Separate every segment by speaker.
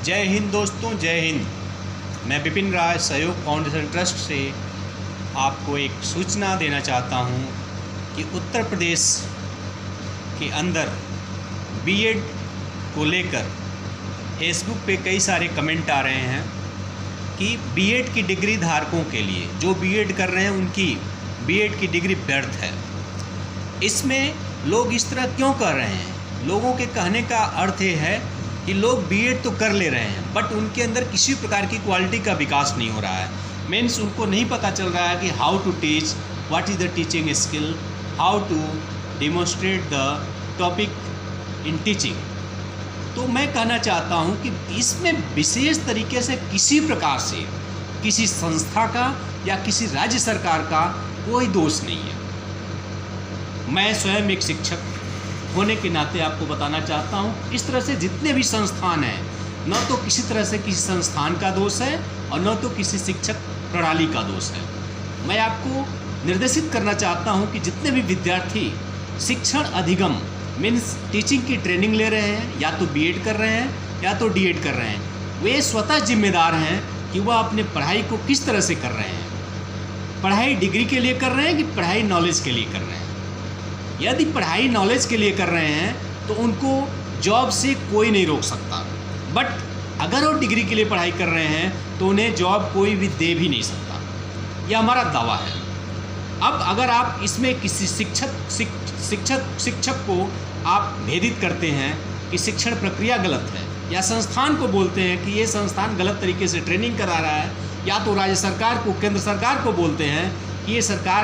Speaker 1: जय हिंद दोस्तों, जय हिंद। मैं विपिन राय सहयोग फाउंडेशन ट्रस्ट से आपको एक सूचना देना चाहता हूं कि उत्तर प्रदेश के अंदर बीएड को लेकर फेसबुक पे कई सारे कमेंट आ रहे हैं कि बीएड की डिग्री धारकों के लिए, जो बीएड कर रहे हैं उनकी बीएड की डिग्री व्यर्थ है। इसमें लोग इस तरह क्यों कर रहे हैं? लोगों के कहने का अर्थ ये है कि लोग बीएड तो कर ले रहे हैं बट उनके अंदर किसी प्रकार की क्वालिटी का विकास नहीं हो रहा है। मीन्स उनको नहीं पता चल रहा है कि how to teach, what is the teaching skill, how to demonstrate the topic in teaching. तो मैं कहना चाहता हूं कि इसमें विशेष तरीके से किसी प्रकार से किसी संस्था का या किसी राज्य सरकार का कोई दोष नहीं है। मैं स्वयं एक शिक्षक होने के नाते आपको बताना चाहता हूं, इस तरह से जितने भी संस्थान हैं, न तो किसी तरह से किसी संस्थान का दोष है और न तो किसी शिक्षक प्रणाली का दोष है। मैं आपको निर्देशित करना चाहता हूं कि जितने भी विद्यार्थी शिक्षण अधिगम मीन्स टीचिंग की ट्रेनिंग ले रहे हैं, या तो बीएड कर रहे हैं या तो डीएड कर रहे हैं, वे स्वतः जिम्मेदार हैं कि वह अपने पढ़ाई को किस तरह से कर रहे हैं। पढ़ाई डिग्री के लिए कर रहे हैं कि पढ़ाई नॉलेज के लिए कर रहे हैं। यदि पढ़ाई नॉलेज के लिए कर रहे हैं तो उनको जॉब से कोई नहीं रोक सकता, बट अगर वो डिग्री के लिए पढ़ाई कर रहे हैं तो उन्हें जॉब कोई भी दे भी नहीं सकता। यह हमारा दावा है। अब अगर आप इसमें किसी शिक्षक को आप भेदित करते हैं कि शिक्षण प्रक्रिया गलत है, या संस्थान को बोलते हैं कि ये संस्थान गलत तरीके से ट्रेनिंग करा रहा है, या तो राज्य सरकार को, केंद्र सरकार को बोलते हैं कि ये सरकार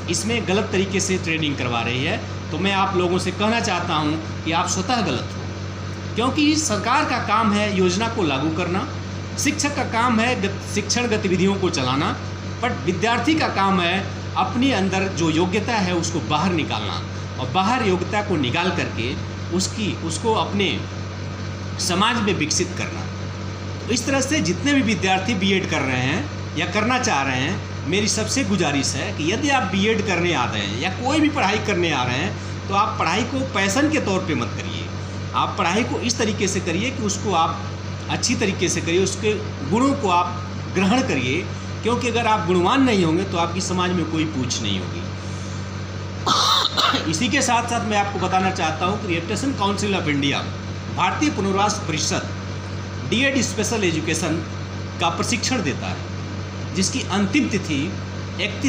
Speaker 1: इसमें गलत तरीके से ट्रेनिंग करवा रही है, तो मैं आप लोगों से कहना चाहता हूं कि आप स्वतः गलत हो। क्योंकि सरकार का काम है योजना को लागू करना, शिक्षक का काम है शिक्षण गतिविधियों को चलाना, बट विद्यार्थी का काम है अपने अंदर जो योग्यता है उसको बाहर निकालना, और बाहर योग्यता को निकाल करके उसको अपने समाज में विकसित करना। तो इस तरह से जितने भी विद्यार्थी बीएड कर रहे हैं या करना चाह रहे हैं, मेरी सबसे गुजारिश है कि यदि आप बीएड करने आ रहे हैं या कोई भी पढ़ाई करने आ रहे हैं तो आप पढ़ाई को पैशन के तौर पे मत करिए। आप पढ़ाई को इस तरीके से करिए कि उसको आप अच्छी तरीके से करिए, उसके गुणों को आप ग्रहण करिए, क्योंकि अगर आप गुणवान नहीं होंगे तो आपकी समाज में कोई पूछ नहीं होगी। इसी के साथ साथ मैं आपको बताना चाहता हूँ कि रिएक्टेशन काउंसिल ऑफ इंडिया, भारतीय पुनर्वास परिषद डीएड स्पेशल एजुकेशन का प्रशिक्षण देता है, जिसकी अंतिम तिथि 31